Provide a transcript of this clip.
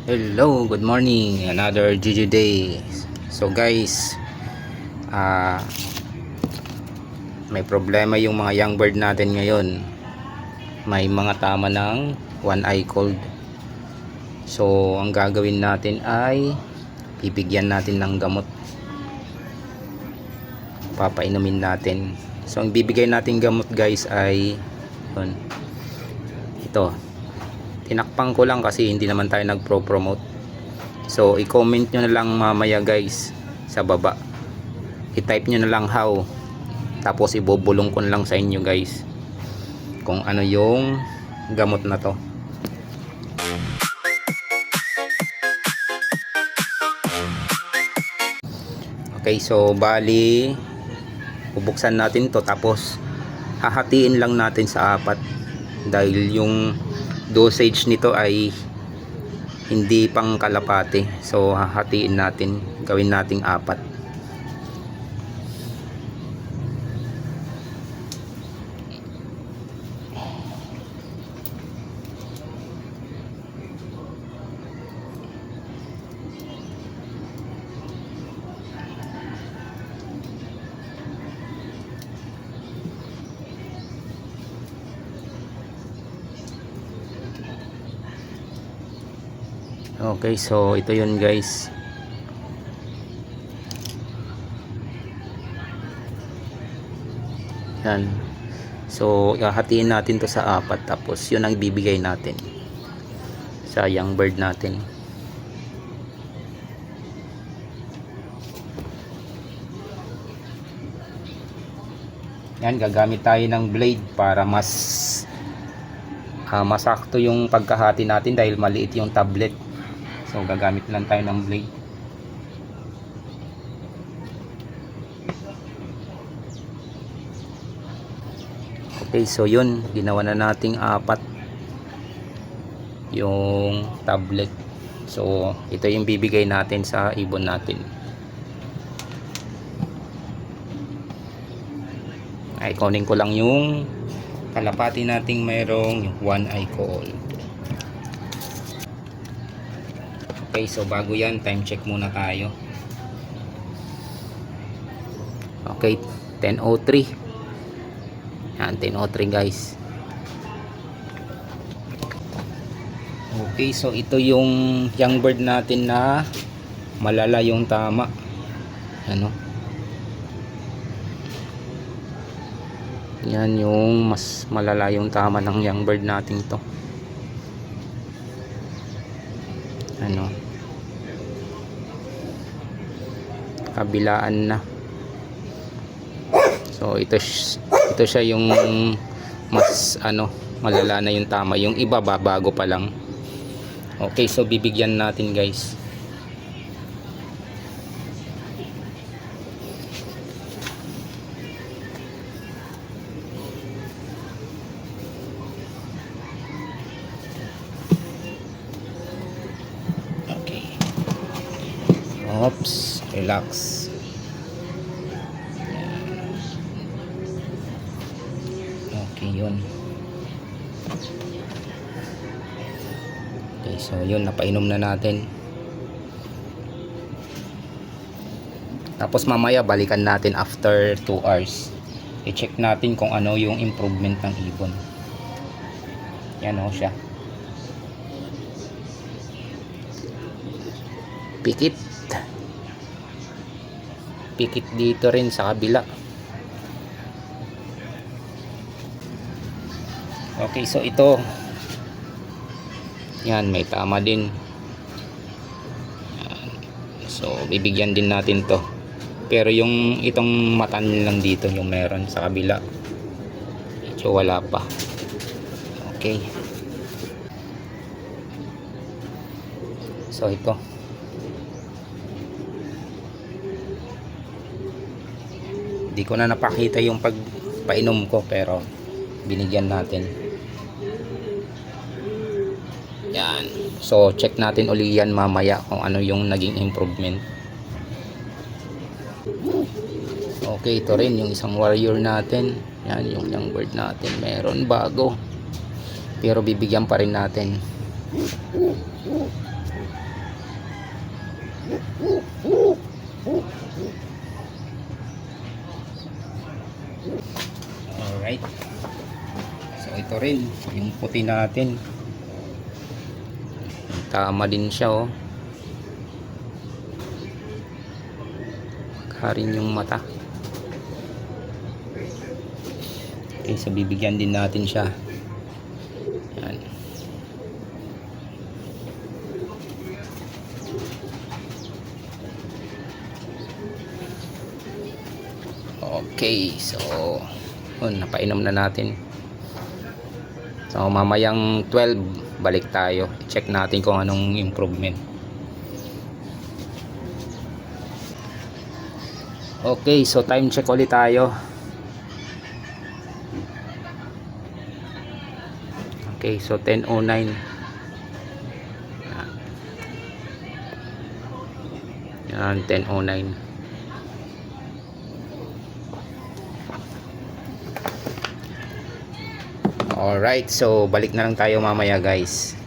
Hello, good morning. Another GG day. So guys, may problema yung mga young bird natin ngayon. May mga tama ng one eye cold. So ang gagawin natin ay bibigyan natin ng gamot. Papainumin natin. So ang bibigay natin gamot guys ay ito. Tinakpang ko lang kasi hindi naman tayo nagpro-promote. So i-comment nyo na lang mamaya guys sa baba. I-type nyo na lang how. Tapos ibubulong ko na lang sa inyo guys kung ano yung gamot na to. Okay, so bali bubuksan natin to tapos hahatiin lang natin sa apat dahil yung dosage nito ay hindi pang kalapate. So hahatiin natin, gawin nating apat. Okay, so ito yun guys. Yan. So hahatiin natin to sa apat tapos yun ang bibigay natin sa young bird natin. Yan, gagamit tayo ng blade para masakto yung pagkahati natin dahil maliit yung tablet. So gagamit lang tayo ng blade. Okay, so yun, ginawa na nating apat yung tablet. So ito yung bibigay natin sa ibon natin. Ay, kunin ko lang yung kalapati nating mayroong one eye cold. Okay, so bago yan, time check muna tayo. Okay, 10:03. Yan, 10:03 guys. Okay, so ito yung young bird natin na malala yung tama. Ano? Yan yung mas malala yung tama ng young bird natin to. Ano? Kabilaan na. So ito siya yung mas malala na yung tama. Yung iba bago pa lang. Okay, so bibigyan natin guys. Okay. Oops, relax. Okay, yun. Okay, so yun, napainom na natin. Tapos mamaya balikan natin after 2 hours. I-check natin kung ano yung improvement ng ibon. Yan o siya. Pikit. Pikit dito rin sa kabila. Okay, so ito. Yan, may tama din. Yan. So bibigyan din natin to. Pero yung itong matan lang dito yung meron sa kabila. So wala pa. Okay. So ito. Hindi ko na napakita yung pagpainom ko pero binigyan natin. Yan. So check natin uli yan mamaya kung ano yung naging improvement. Okay, ito rin yung isang warrior natin. Yan yung young bird natin. Meron bago. Pero bibigyan pa rin natin. rin yung puti natin. Tama din siya oh. Magka rin yung mata. Okay, so bibigyan din natin siya. Yan. Okay, so napainom na natin. So mamayang 12 balik tayo. Check natin kung anong improvement. Okay, so time check ulit tayo. Okay, so 10:09. Yan, 10:09. Alright, so balik na lang tayo mamaya guys.